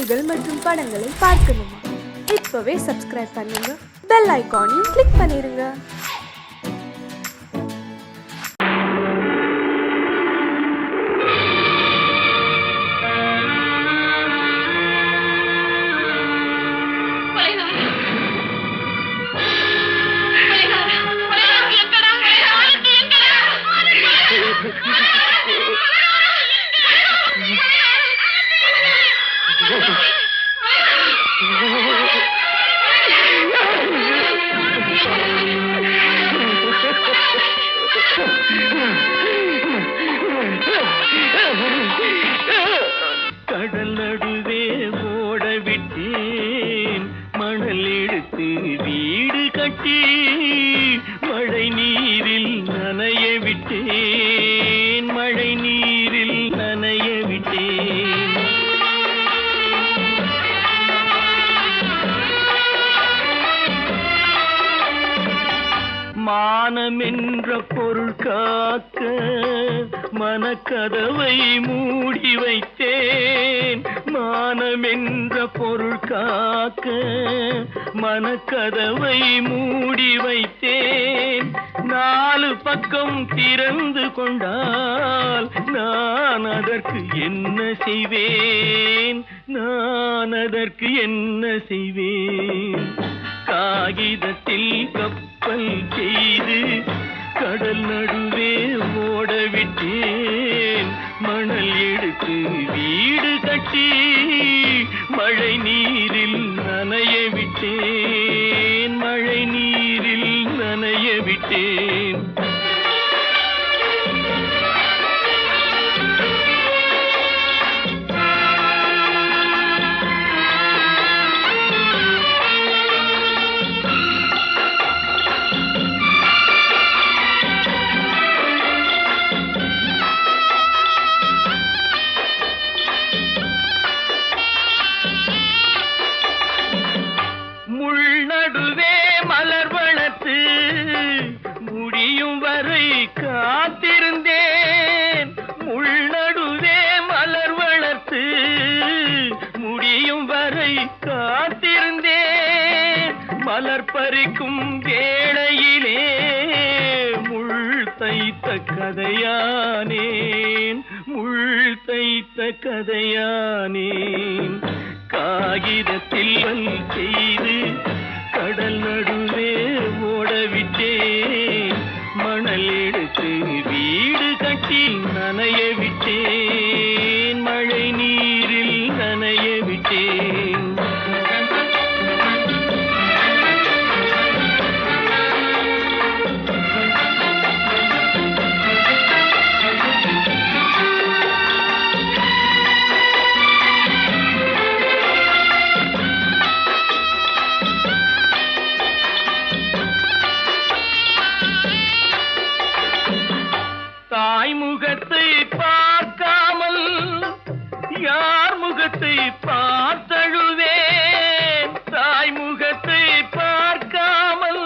செய்திகள் மற்றும் படங்களை பார்க்கணுமா? இப்பவே சப்ஸ்கிரைப் பண்ணுங்க, பெல் ஐகானையும் கிளிக் பண்ணிருங்க. கடல் நடுவே ஓட விட்டேன், மணல் எடுத்து வீடு கட்டி மழை நீரில் நனைய விட்டேன், மழை நீரில் நனைய விட்டேன். மானம் என்ற பொருள் காக்க மனக்கதவை மூடி வைத்தேன், மானம் என்ற பொருள் காக்க மனக்கதவை மூடி வைத்தேன். 4 பக்கம் திறந்து கொண்டால் நான் அதற்கு என்ன செய்வேன், நான் அதற்கு என்ன செய்வேன்? காகிதத்தில் கப்பல் செய்து கடல் நடுவே ஓட விட்டேன், மணல் எடுத்து வீடு கட்டி மழை நீரில் நனைய விட்டேன், மழை நீரில் நனைய விட்டேன். நடுவே மலர் வளர்த்து முடியும் வரை காத்திருந்தேன், முள் நடுவே மலர் வளர்த்து முடியும் வரை காத்திருந்தேன். மலர் பறிக்கும் வேளையிலே முள் தைத்த கதையானேன், முள் தைத்த கதையானேன். காகிதத்தில் செய்து கடல் நடுவே ஓட விட்டேன், மணல் எடுத்து வீடு கட்டி நனைய விட்டேன், மழை நீரில் நனைய விட்டேன். தாய் முகத்தை பார்க்காமல் யார் முகத்தை பார்த்தழுவேன், தாய் முகத்தை பார்க்காமல்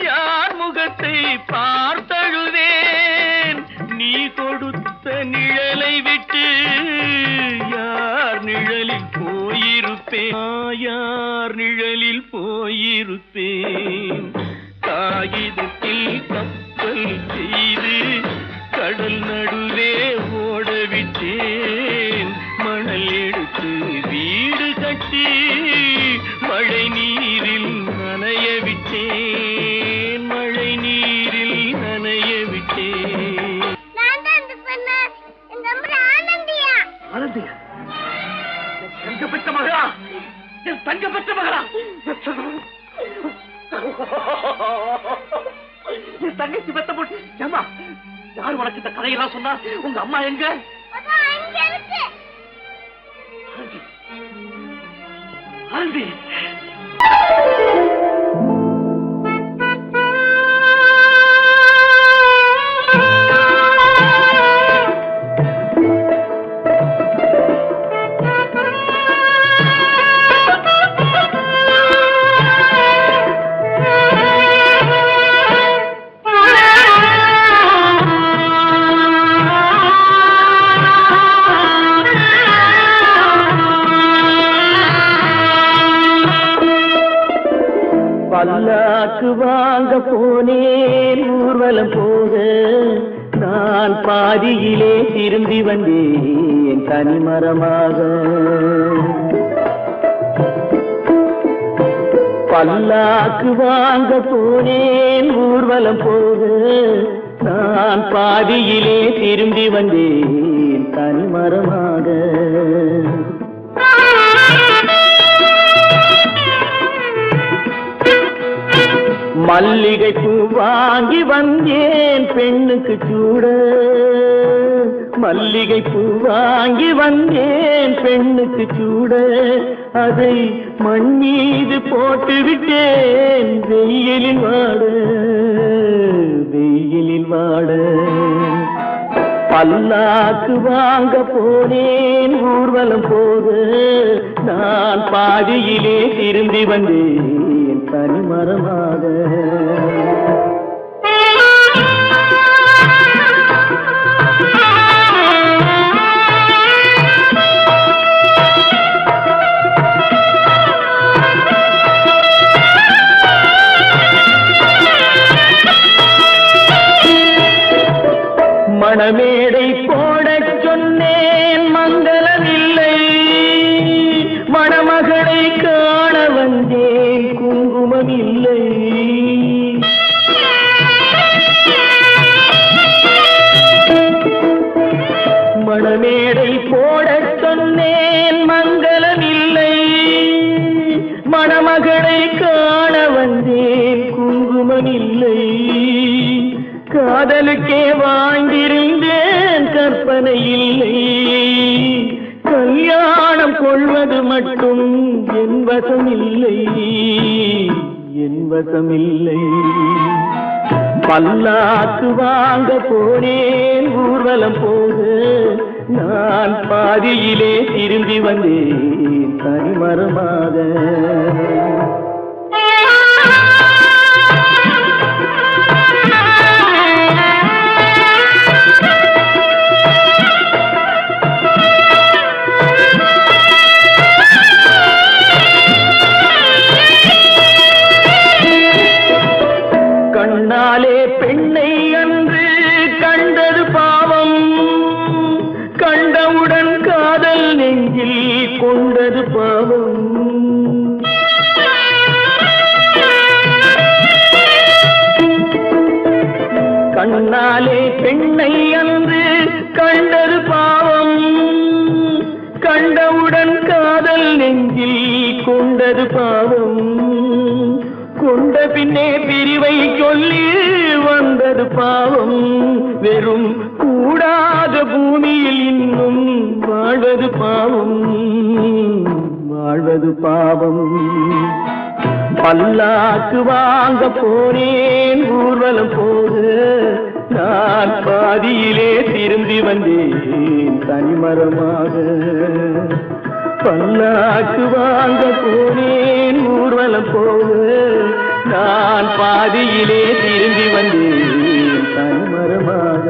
யார் முகத்தை பார்த்தழுவேன். நீ கொடுத்த நிழலை விட்டு யார் நிழலில் போயிருப்பேன், யார் நிழலில் போயிருப்பேன். காகிதத்தில் கப்பல் செய்து கடல் நடுவே ஓட விட்டேன், மணல் எடுத்து வீடு கட்டி மழை நீரில் நனைய விட்டேன், மழை நீரில் நனைய விட்டேன். ஆனந்தியா, தங்க பெற்ற மகளா, என் தங்க பெற்ற மகளா, என் தங்கச்சி பெத்த போட்டு ஏமா யார் உனக்கு இந்த கதையெல்லாம் சொன்னா? உங்க அம்மா எங்க? ஆனந்தி, பல்லாக்கு வாங்க போனேன் ஊர்வலம் போக நான் பாதியிலே திரும்பி வந்தேன் தனிமரமாக. பல்லாக்கு வாங்க போனேன் ஊர்வலம் போக நான் பாதியிலே திரும்பி வந்தேன் தனிமரமாக. மல்லிகை பூ வாங்கி வந்தேன் பெண்ணுக்கு சூட. மல்லிகை பூ வாங்கி வந்தேன் பெண்ணுக்கு சூட. அதை மண் மீது போட்டு விட்டேன் வெயிலில் வாட வெயிலில் வாட. பல்லாக்கு வாங்க போனேன் ஊர்வலம் போக நான் பாதியிலே திரும்பி வந்தேன் தனிமரமாக. மணமேடை போடச் சொன்னேன் மங்களமில்லை. மணமகளை காண வந்தேன் குங்குமமில்லை. மணமேடை போடச் சொன்னேன் மங்களமில்லை. மணமகளை காண வந்தேன் குங்குமமில்லை. காதலுக்கே வாழ்ந்திருந்தேன் கற்பனை இல்லை. கல்யாணம் கொள்வது மட்டும் என் வசமில்லை என் வசமில்லை. பல்லாக்கு வாங்க போனேன் ஊர்வலம் போக நான் பாதியிலே திரும்பி வந்தேன் தனிமரமாக. கண்ணாலே பெண்ணை அன்று கண்டது பாவம். கண்டவுடன் காதல் நெஞ்சில் கொண்டது பாவம். கண்ணாலே பெண்ணை அன்று கண்டது பாவம். கண்டவுடன் காதல் நெஞ்சில் கொண்டது பாவம். கொண்ட பின்னே பிரிவை சொல்லி வந்தது பாவம். வெறும் கூடாத பூமியில் இன்னும் வாழ்வது பாவம் வாழ்வது பாவம். பல்லாக்கு வாங்க போனேன் ஊர்வலம் போக நான் பாதியிலே திரும்பி வந்தேன் தனிமரமாக. பல்லாக்கு வாங்க போனேன் ஊர்வலம் போக நான் பாதியிலே திரும்பி வந்தேன் தனிமரமாக.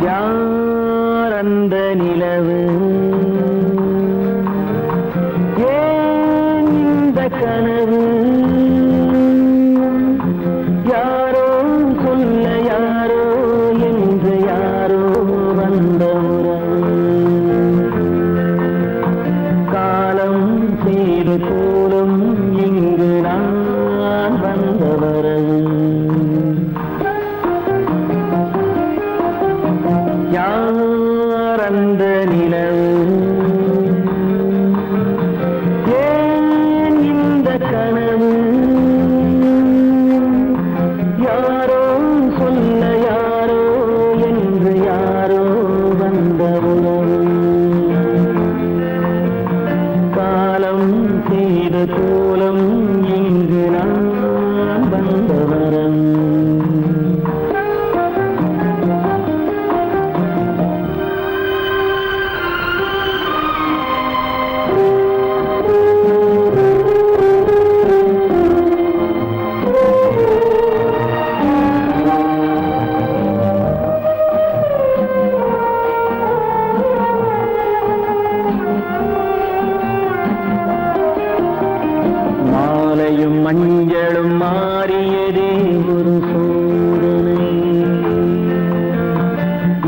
யார் அந்த நிலவு, ஏன் இந்த கனவு, யாரோ சொல்ல யாரோ என்று யாரோ வந்த உறவு, காலம் செய்த கோலம் இங்கு நான் வந்த வரவு. யார் அந்த நிலவு, ஏன் இந்த கனவு, யாரோ சொல்ல யாரோ என்று யாரோ வந்த உறவு, காலம் செய்த கோலம் இங்கு நான் வந்த வரம்.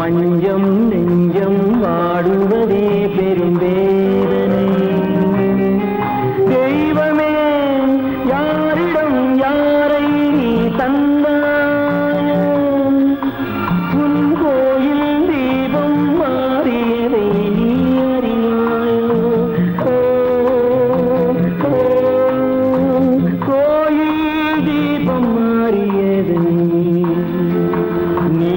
மஞ்சம் நெஞ்சம் வாடுவதே பெரும் வேதனை. தெய்வமே யாரிடம் யாரை தந்தாயோ, உன் கோயில் தீபம் மாறியதை நீ அறியாயோ. கோயில் தீபம் மாறியதை நீ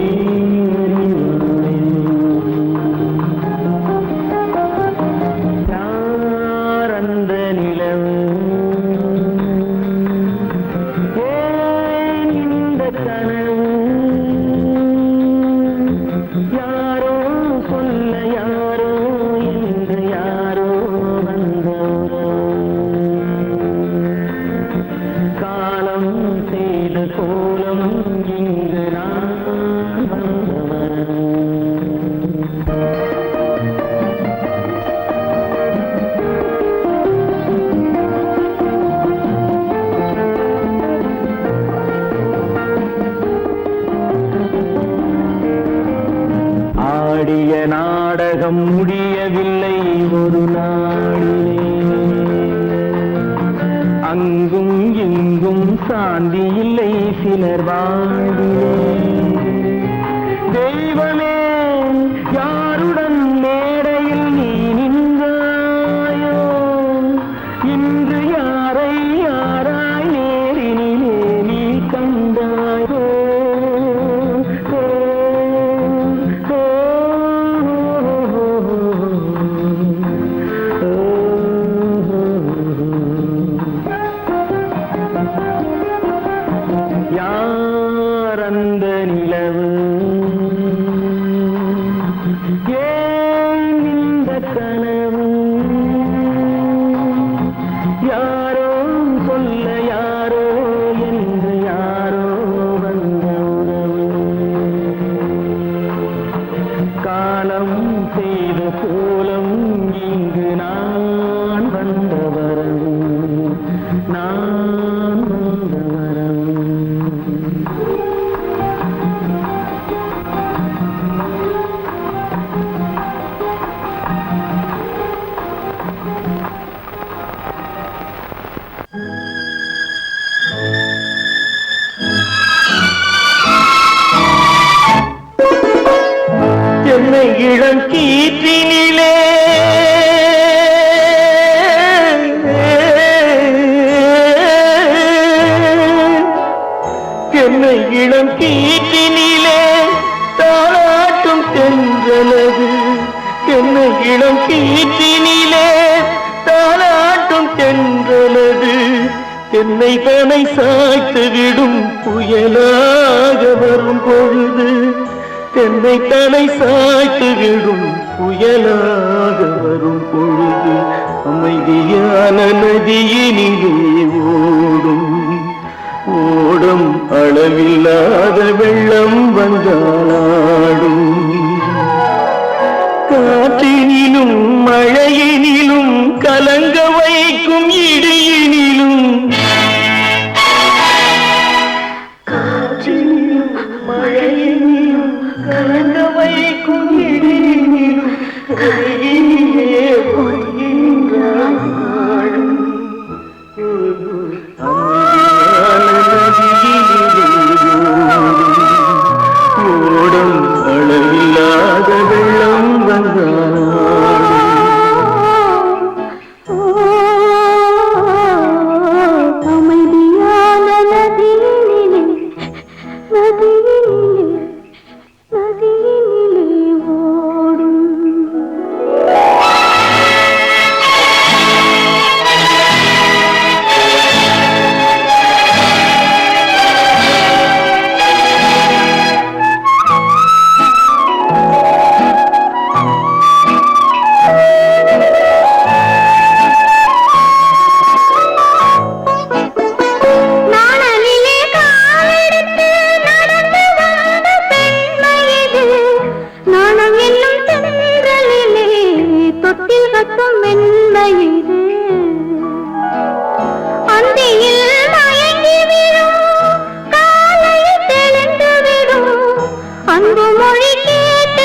நாடகம் முடியவில்லை ஒரு நாளிலே. அங்கும் இங்கும் சாந்தி இல்லை சிலர் வாழ்விலே. தெய்வமே யாருடன் மேடையில் நீ நின்றாயோ, இன்று யாரை யாராய் நேரினிலே நீ கண்டாயோ. யார் அந்த நிலவு, ஏன் இந்த கனவு, யாரோ சொல்ல யாரோ என்று யாரோ வந்த உறவு. காலம் செய்த கோலம் இங்கு நான் வந்த வரவு, நான் வந்த வரவு. என்னை இளம் கீற்றினிலே என்னை இளம் கீற்றினிலே தாளாட்டும் தென்றலது. என்னை இளம் கீற்றினிலே தாளாட்டும் தென்றலது. என்னை தனை சாய்த்து விடும் புயலாக வரும் பொழுது, என்னை தலை சாய்த்து விடும் புயலாக வரும் பொழுது, அமைதியான நதியினிலே ஓடும் ஓடும் அளவில்லாத வெள்ளம் வந்தாடும். காற்றினிலும் மழையினிலும் கலங்க வைக்கும் இடியினிலும், காற்றினிலும் மழையினிலும் கலங்க வைக்கும் இடியினிலும் கரையினிலே போகின்றான் வாழும். ஓடும் அளவில்லாத வெள்ளம் வந்தாடும். அமைதியான நதியினிலே நதியினிலே நதியினிலே ஓடும். அன்பு மொழி கேட்டு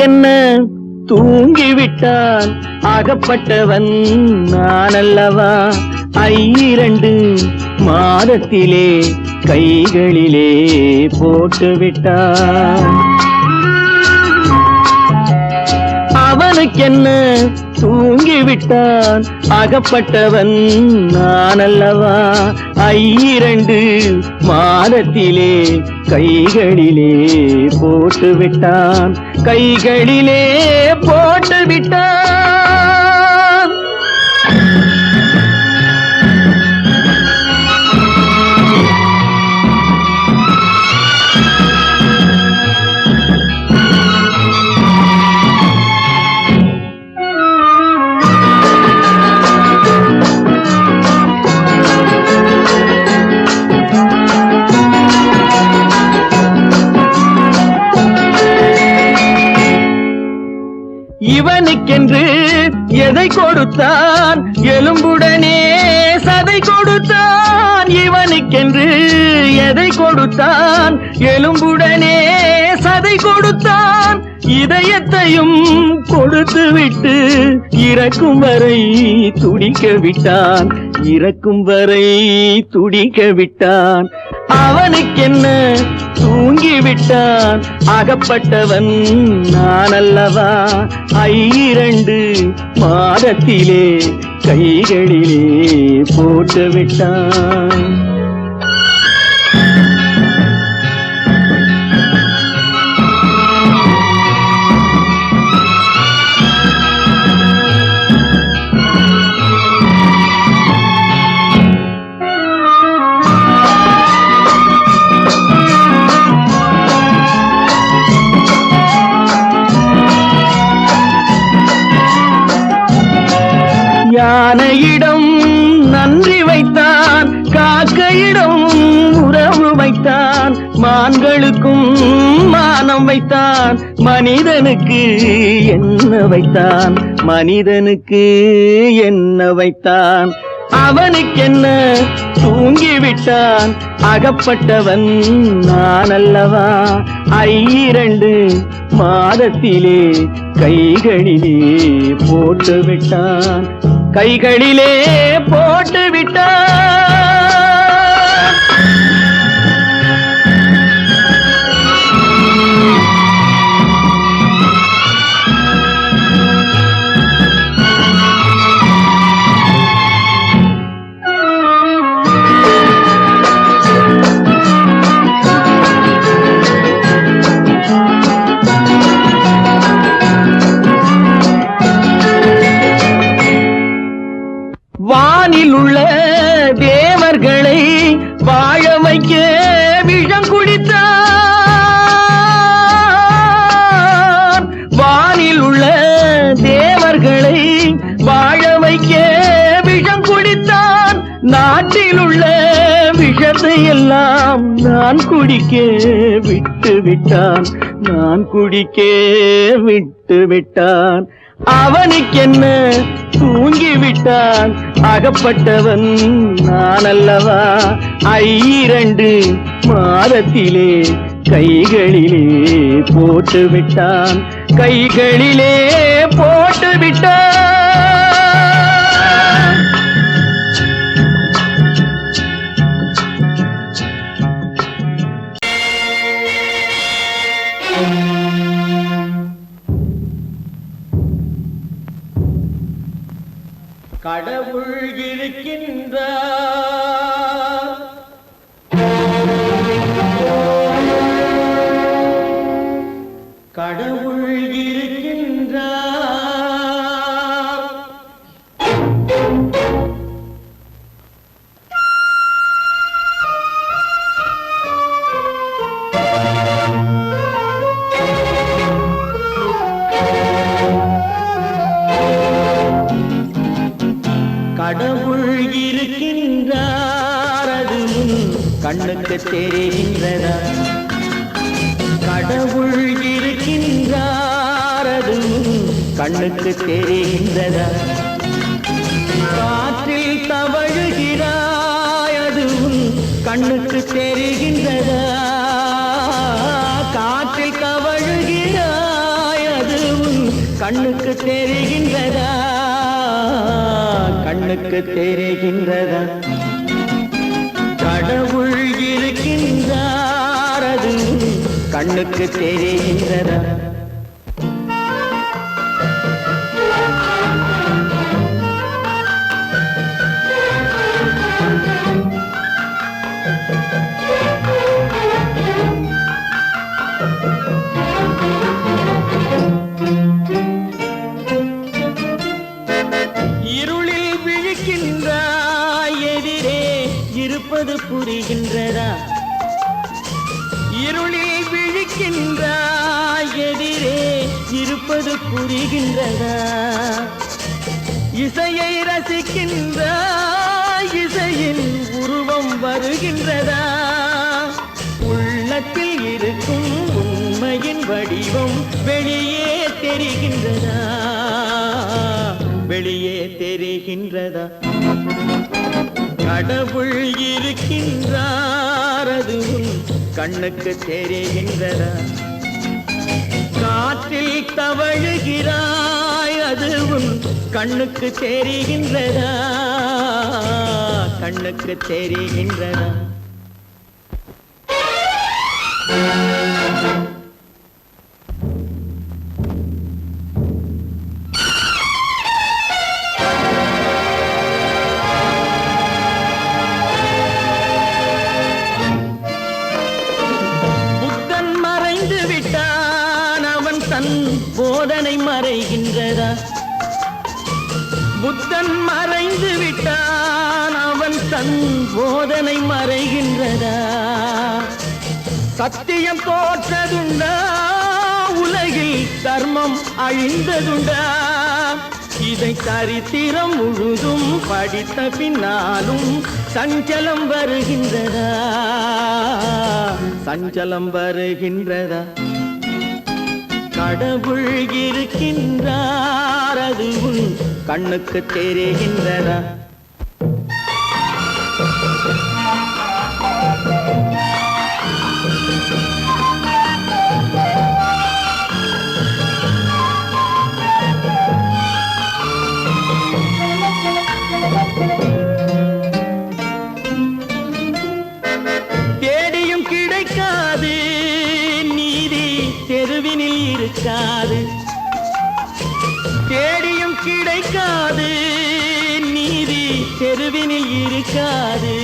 அவனுக்கென்ன தூங்கிவிட்டான் அகப்பட்டவன் நான் அல்லவா 2 மாதத்திலே கைகளிலே போட்டுவிட்டான் அவனுக்கென்ன தூங்கிவிட்டான் அகப்பட்டவன் நான் அல்லவா 2 மாதத்திலே கைகளிலே போட்டுவிட்டான் கைகளிலே போட்டுவிட்டான் இவனுக்கென்று எதை கொடுத்தான் எலும்புடனே சதை கொடுத்தான் இவனுக்கென்று எதை கொடுத்தான் எலும்புடனே சதை கொடுத்தான் இதயத்தையும் கொடுத்து விட்டு இறக்கும் வரை துடிக்க விட்டான் இறக்கும் வரை துடிக்க விட்டான் அவனுக்கென்ன தூங்கிவிட்டான் அகப்பட்டவன் நான் அல்லவா 2 மாதத்திலே கைகளிலே போட்டுவிட்டான் யானையிடம் நன்றி வைத்தான் காக்கையிடம் உறவு வைத்தான் மான்களுக்கும் மானம் வைத்தான் மனிதனுக்கு என்ன வைத்தான் மனிதனுக்கு என்ன வைத்தான் அவனுக்கென்ன தூங்கிவிட்டான் அகப்பட்டவன் நான் அல்லவா 2 மாதத்திலே கைகளிலே போட்டுவிட்டான் கைகளிலே போட்டுவிட்டான் வானில் உள்ள தேவர்களை வாழ வைக்க விஷம் குடித்தான் வானில் உள்ள தேவர்களை வாழ வைக்க விஷம் குடித்தான் நாட்டில் உள்ள விஷத்தை எல்லாம் நான் குடிக்க விட்டு விட்டான் நான் குடிக்க விட்டு விட்டான் அவனுக்கென்ன தூங்கிவிட்டான் அகப்பட்டவன் நான் அல்லவா 2 மாதத்திலே கைகளிலே போட்டுவிட்டான் கைகளிலே போட்டுவிட்டான் கடவுள் இருக்கின்றார் கடவுள் இருக்கின்றார் கடவுள் இருக்கின்றார் அது கண்ணுக்கு தெரிகின்றதா கடவுள் இருக்கின்றார் அது கண்ணுக்கு தெரிகின்றதா காற்றில் தவழுகிறாய் அது கண்ணுக்கு தெரிகின்றதா காற்றில் தவழுகிறாய் அது கண்ணுக்கு தெரிகின்றதா கடவுள் இருக்கின்றார் அது கண்ணுக்கு தெரிகின்றதா இருளில் விழிக்கின்றாய் எதிரே இருப்பது புரிகின்றதா இருளில் விழிக்கின்றாய் எதிரே இருப்பது புரிகின்றதா இசையை ரசிக்கின்றாய் இசையின் உருவம் வருகின்றதா உள்ளத்தில் இருக்கும் உண்மையின் வடிவம் வெளியே தெரிகின்றதா வெளியே தெரிகின்றதா கடவுள் இருக்கின்றார் அதுவும் கண்ணுக்கு தெரிகின்றதா காற்றில் தவழுகிறாய் அதுவும் கண்ணுக்கு தெரிகின்றதா கண்ணுக்கு தெரிகின்றதா போதனை மறைகின்றதா புத்தன் மறைந்து விட்டான் அவன் தன் போதனை மறைகின்றதா சத்தியம் தோற்றதுண்டா உலகில் தர்மம் அழிந்ததுண்டா இதை சரித்திரம் முழுதும் படித்த பின்னாலும் சஞ்சலம் வருகின்றதா சஞ்சலம் வருகின்றதா கடவுள் இருக்கின்றார் அது உன் கண்ணுக்கு தெரிகின்றதா தேடியும் கிடைக்காது நீதி தெருவினில் இருக்காது தேடியும் கிடைக்காது நீதி தெருவினில் இருக்காது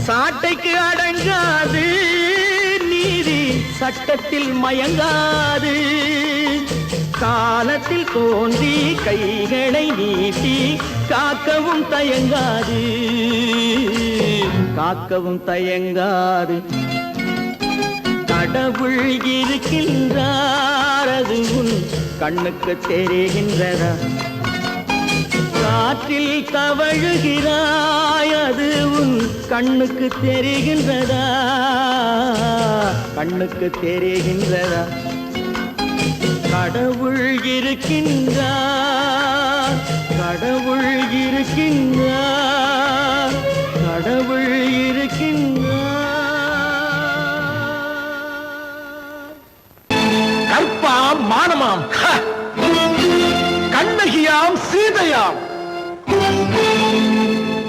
சாட்டைக்கு அடங்காது நீதி சட்டத்தில் மயங்காது காலத்தில் தோன்றி கைகளை நீட்டி காக்கவும் தயங்காது காக்கவும் தயங்காது கடவுள் இருக்கின்றார் அது உன் கண்ணுக்கு தெரிகின்றதா காற்றில் தவழுகிறாய் அது உன் கண்ணுக்கு தெரிகின்றதா கண்ணுக்கு தெரிகின்றதா கடவுள் இருக்கின்றார் கடவுள் இருக்கின்றார் கடவுள் இருக்கின்றார் கற்பாம் மானமாம் கண்ணகியாம் சீதையாம்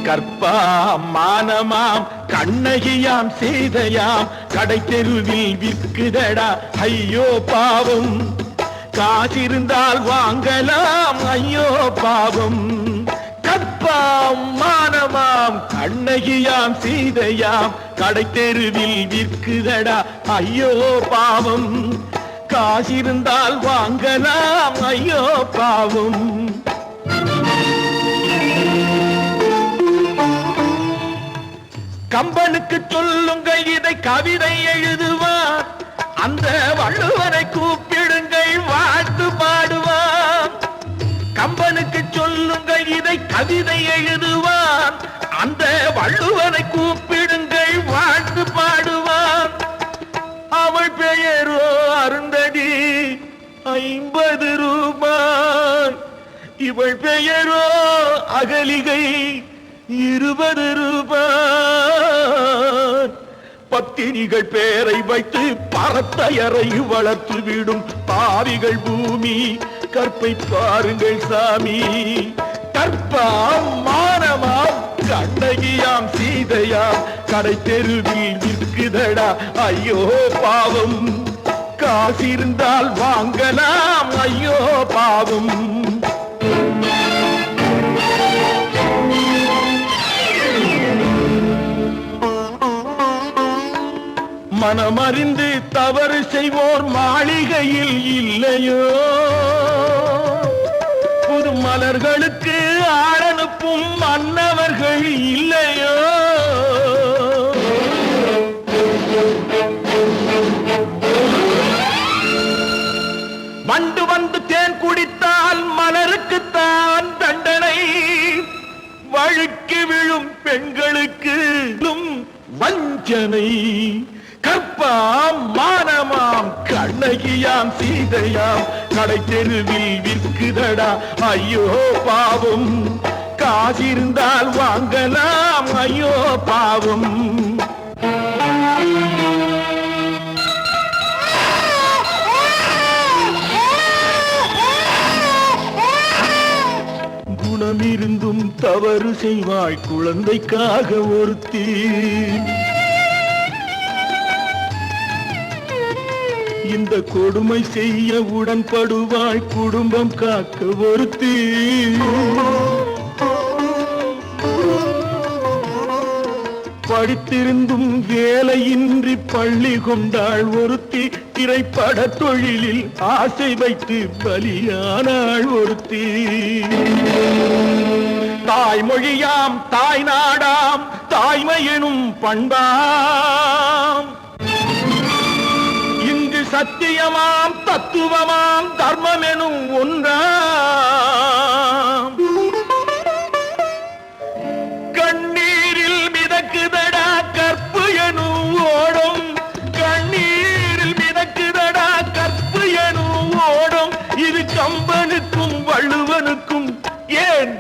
கற்பாம் மானமாம் கண்ணகியாம் சீதையாம் கடை தெருவில் விற்குதடா ஐயோ பாவம் காசிருந்தால் வாங்கலாம் ஐயோ பாவம் கற்பாம் மானமாம் கண்ணகியாம் சீதையாம் கடை தெருவில் விற்குதடா ஐயோ பாவம் காசிருந்தால் வாங்கலாம் ஐயோ பாவம் கம்பனுக்கு சொல்லுங்கள் இதை கவிதை எழுதுவார் அந்த வள்ளுவரை கூப்பிடுங்கள் வாழ்த்து பாடுவார் கம்பனுக்கு சொல்லுங்கள் இதை கவிதை எழுதுவார் அந்த வள்ளுவரை கூப்பிடுங்கள் வாழ்த்து பாடுவார் அவள் பெயரோ அருந்ததி 50 ரூபாய் இவள் பெயரோ அகலிகை 20 ரூபாய் பத்தினிகள் பேரை வைத்து பரத்தையரை வளர்த்து விடும் பாவிகள் பூமி கற்பை பாருங்கள் சாமி கற்ப கற்பாம் மானமாம் கண்ணகியாம் சீதையாம் கடை தெருவில் நிற்குதடா ஐயோ பாவம் காசிருந்தால் வாங்கலாம் ஐயோ பாவம் மனமறிந்து தவறு செய்வோர் மாளிகையில் இல்லையோ புது மலர்களுக்கு ஆளனுப்பும் மன்னவர்கள் இல்லையோ வண்டு வந்து தேன் குடித்தால் மலருக்குத்தான் தண்டனை வழுக்கி விழும் பெண்களுக்கு வஞ்சனை கற்பாம் மானமாம் கண்ணகியாம் சீதையாம் கடை தெருவில் விற்குதடா ஐயோ பாவம் காசிருந்தால் வாங்கலாம் ஐயோ பாவம் குணமிருந்தும் தவறு செய்வாய் குழந்தைக்காக ஒருத்தி இந்த கொடுமை செய்ய உடன்படுவாய் குடும்பம் காக்க ஒருத்தி படித்திருந்தும் வேலையின்றி பள்ளி கொண்டாள் ஒருத்தி திரைப்பட தொழிலில் ஆசை வைத்து பலியானாள் ஒருத்தி தாய்மொழியாம் தாய் நாடாம் தாய்மையெனும் பண்பாம் இங்கு சத்தியமாம் தத்துவமாம் தர்மம் எனும் ஒன்றாம் கண்ணீரில் மிதக்குதடா கற்பு எனும் ஓடும் கண்ணீரில் மிதக்குதடா கற்பு எனும் ஓடும் இது கம்பனுக்கும் வள்ளுவனுக்கும் ஏன்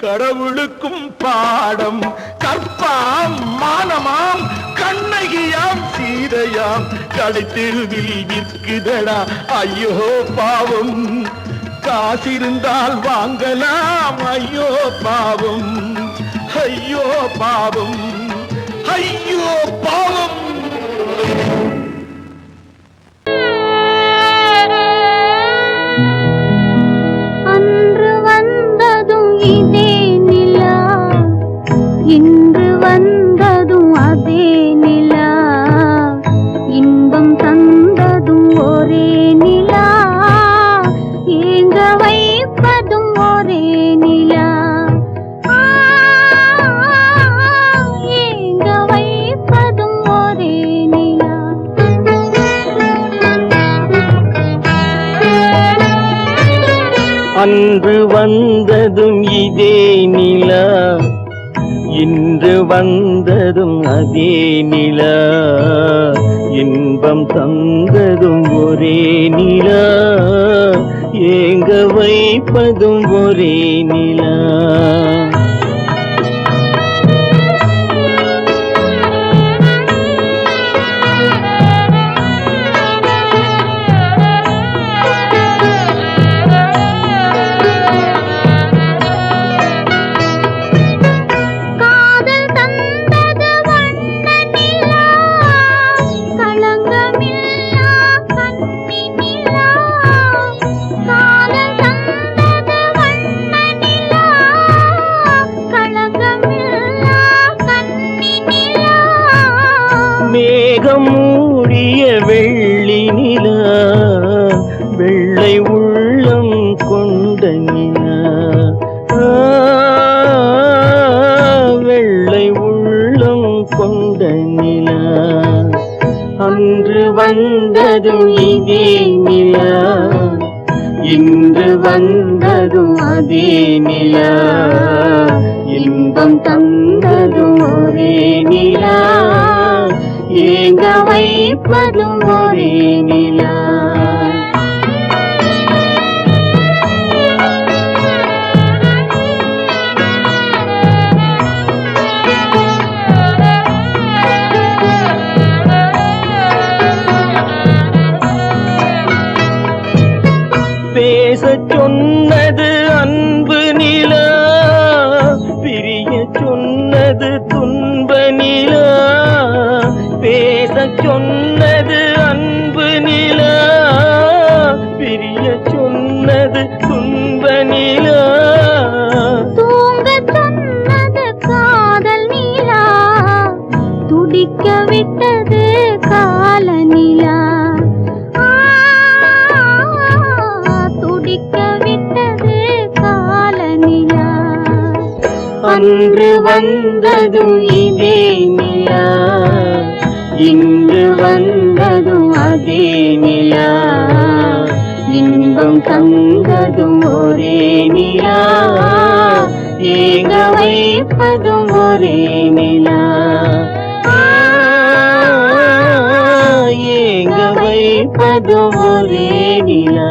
கடவுளுக்கும் பாடம் கற்பாம் மானமாம் கண்ணகியாம் சீதையாம் கடை தெருவில் விற்குதடா ஐயோ பாவம் காசிருந்தால் வாங்கலாம் ஐயோ பாவம் ஐயோ பாவம் ஐயோ பாவம் அன்று வந்ததும் இதே நிலா இன்று வந்ததும் அதே நிலா இன்பம் தந்ததும் ஒரே நிலா ஏங்க வைப்பதும் ஒரே நிலா ஏங்க வைப்பதும் ஒரே நிலா அன்று வந்ததும் இதே நிலா இன்று வந்ததும் அதே நிலா இன்பம் தந்ததும் ஒரே நிலா ஏங்க வைப்பதும் ஒரே நிலா காதல் தந்தது வண்ண நிலா களங்கமில்லா கண்ணி நிலா காதல் தந்தது வண்ண நிலா களங்கமில்லா கண்ணி நிலா மேகம் மூடிய வெள்ளி நிலா வெள்ளை உள்ளம் கொண்ட நிலா வெள்ளை உள்ளம் கொண்ட நிலா அன்று வந்ததும் இதே நிலா இன்று வந்ததும் அதே நிலா இன்பம் தந்ததும் ஒரே நிலா ஏங்க வைப்பதும் ஒரே நிலா பேசச் சொன்னது அன்பு நிலா அன்று வந்ததும் இதே நிலா, இன்று வந்ததும் அதே நிலா, இன்பம் தந்ததும் ஒரே நிலா, ஏங்க வைப்பதும் ஒரே நிலா, ஏங்க வைப்பதும் ஒரே நிலா.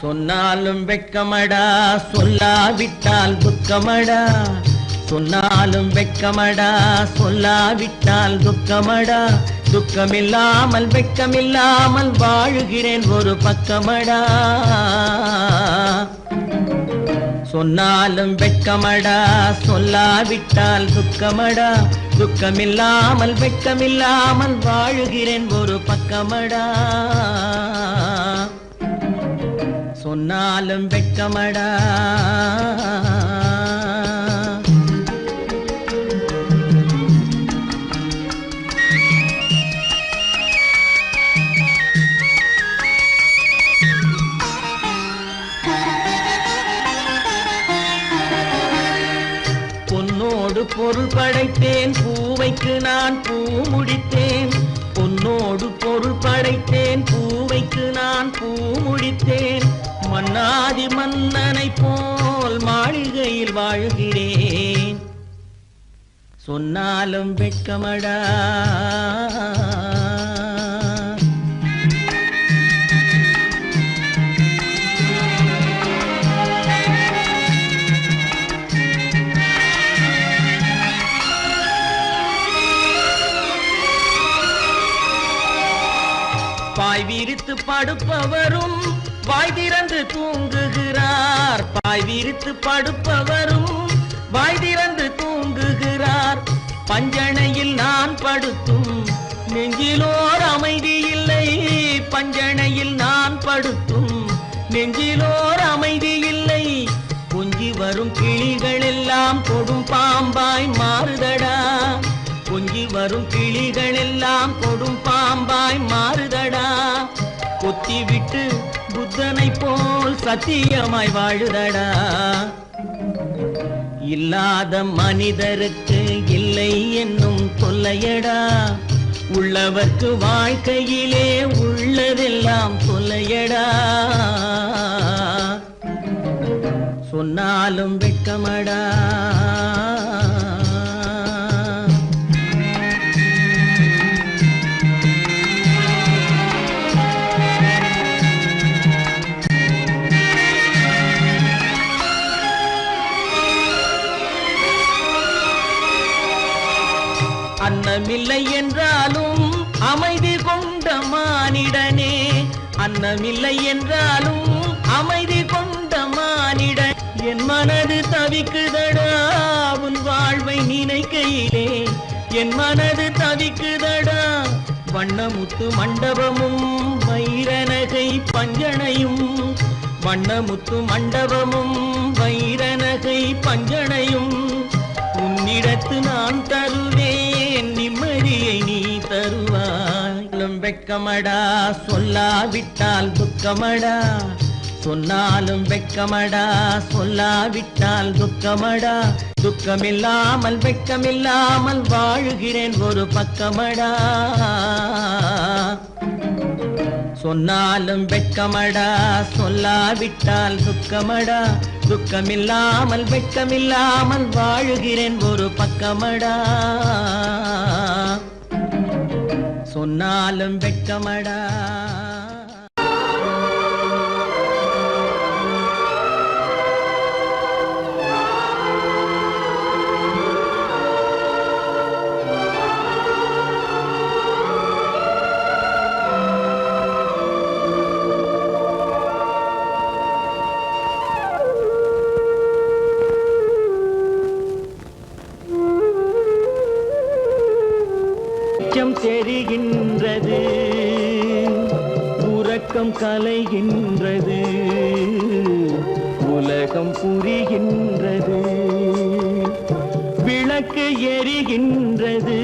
சொன்னாலும் வெட்கமடா, சொல்லாவிட்டால் துக்கமடா. சொன்னாலும் வெட்கமடா, சொல்லாவிட்டால் துக்கமடா. துக்கமில்லாமல் வெட்கமில்லாமல் வாழுகிறேன் ஒரு பக்கமடா. சொன்னாலும் வெட்கமடா, சொல்லாவிட்டால் துக்கமடா. துக்கமில்லாமல் வெட்கமில்லாமல் வாழுகிறேன் ஒரு பக்கமடா. சொன்னாலும் வெட்கமடா. பொன்னோடு பொருள் படைத்தேன், பூவைக்கு நான் பூ முடித்தேன். பொன்னோடு பொருள் படைத்தேன், பூவைக்கு நான் பூ முடித்தேன். மன்னாதி மன்னனை போல் மாளிகையில் வாழ்கிறேன். சொன்னாலும் வெட்கமடா. பாய் விரித்து படுப்பவரும் வாய் திறந்து தூங்குகிறார். பாய் விரித்து படுப்பவரும் வாய் திறந்து தூங்குகிறார். பஞ்சணையில் நான் படுத்தும் நெஞ்சிலோர் அமைதி இல்லை. பஞ்சணையில் நான் படுத்தும் நெஞ்சிலோர் அமைதி இல்லை. கொஞ்சி வரும் கிளிகள் எல்லாம் கொடும் பாம்பாய் மாறுதடா. கொஞ்சி வரும் கிளிகள் எல்லாம் கொடும் பாம்பாய் மாறுதடா. கொத்தி விட்டு புத்தனை போல் சத்தியமாய் வாழுதடா. இல்லாத மனிதருக்கு இல்லை என்னும் தொல்லையடா. உள்ளவர்க்கு வாழ்க்கையிலே உள்ளதெல்லாம் தொல்லையடா. சொன்னாலும் வெட்கமடா. அன்னமில்லை என்றாலும் அமைதி கொண்ட மானிடனே. அன்னமில்லை என்றாலும் அமைதி கொண்ட மானிடன். என் மனது தவிக்குதடா உன் வாழ்வை நினைக்கையிலே. என் மனது தவிக்குதடா. வண்ணமுத்து மண்டபமும் வைரநகை பஞ்சனையும். வண்ணமுத்து மண்டபமும் வைரநகை பஞ்சனையும். உன்னிடத்து நான் தருவேன், நிம்மதியை நீ தருவாய். வெட்கமடா, சொல்லாவிட்டால் துக்கமடா. சொன்னாலும் வெட்கமடா, சொல்லாவிட்டால் துக்கமடா. துக்கமில்லாமல் வெட்கமில்லாமல் வாழுகிறேன் ஒரு பக்கமடா. சொன்னாலும் வெட்கமடா, சொல்லாவிட்டால் துக்கமடா. துக்கமில்லாமல் வெட்கமில்லாமல் வாழுகிறேன் ஒரு பக்கமடா. சொன்னாலும் வெட்கமடா. தெரிகின்றது, உறக்கம் கலைகின்றது, உலகம் புரிகின்றது. விளை விளக்கு எரிகின்றது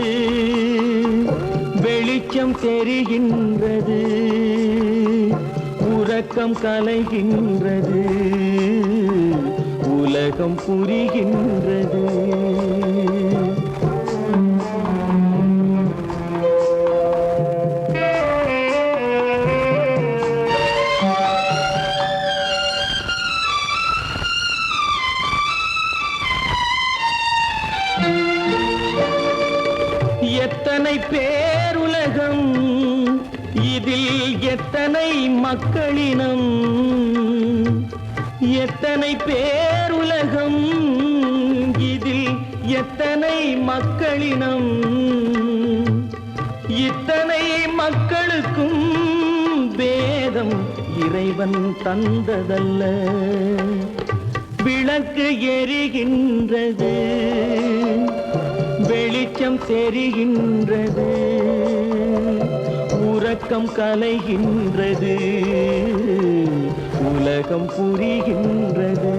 வெளிச்சம் தெரிகின்றது உறக்கம் கலைகின்றது உலகம் புரிகின்றது எத்தனை பேருலகம் இதில் எத்தனை மக்களினம் எத்தனை பேருலகம் இதில் எத்தனை மக்களினம் இத்தனை மக்களுக்கும் வேதம் இறைவன் தந்ததல்ல விளக்கு எரிகின்றது வெளிச்சம் தெரிகின்றது உறக்கம் கலைகின்றது உலகம் புரிகின்றது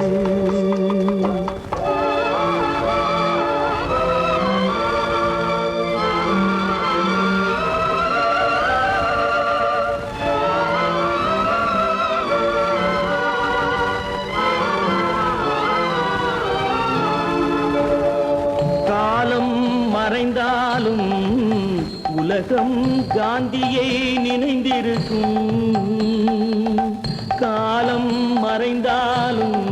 காலம் மறைந்தாலும் உலகம் காந்தியை நினைந்திருக்கும் காலம் மறைந்தாலும்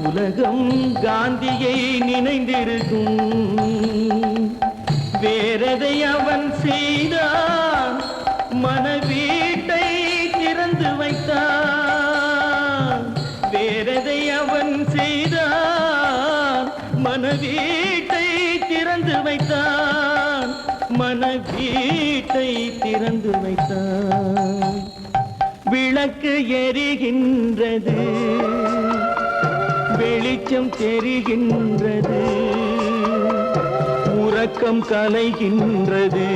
உலகம் காந்தியை நினைந்திருக்கும் வேறதை அவன் செய்தான் மனவீட்டை திறந்து வைத்தான் வேறதை அவன் செய்தான் மனவீட்டை திறந்து வைத்தான் மனவீட்டை திறந்து வைத்தான் விளக்கு எரிகின்றது வெளிச்சம் தெரிகின்றது உறக்கம் கலைகின்றது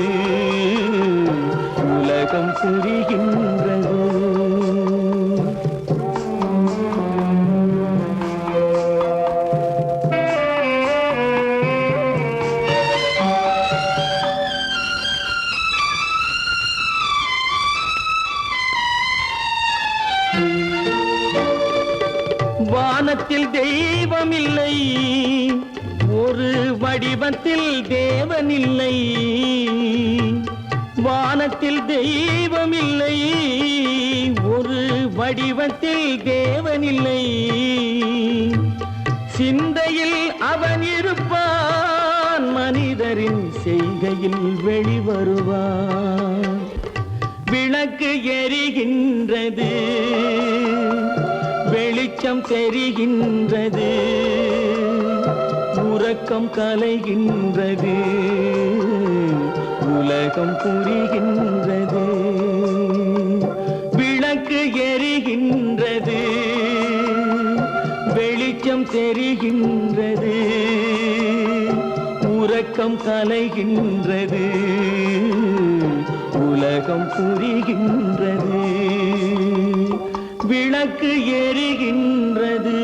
உலகம் புரிகின்றது வானத்தில் தெய்வம் இல்லை ஒரு வடிவத்தில் தேவன் இல்லை வானத்தில் தெய்வம் இல்லை ஒரு வடிவத்தில் தேவன் இல்லை சிந்தையில் அவன் இருப்பான் மனிதரின் செய்கையில் வெளிவருவான் விளக்கு எரிகின்றது வெளிச்சம் தெரிகின்றது உறக்கம் கலைகின்றது உலகம் புரிகின்றது விளக்கு எரிகின்றது வெளிச்சம் தெரிகின்றது உறக்கம் கலைகின்றது உலகம் புரிகின்றது விளக்கு எரிகின்றது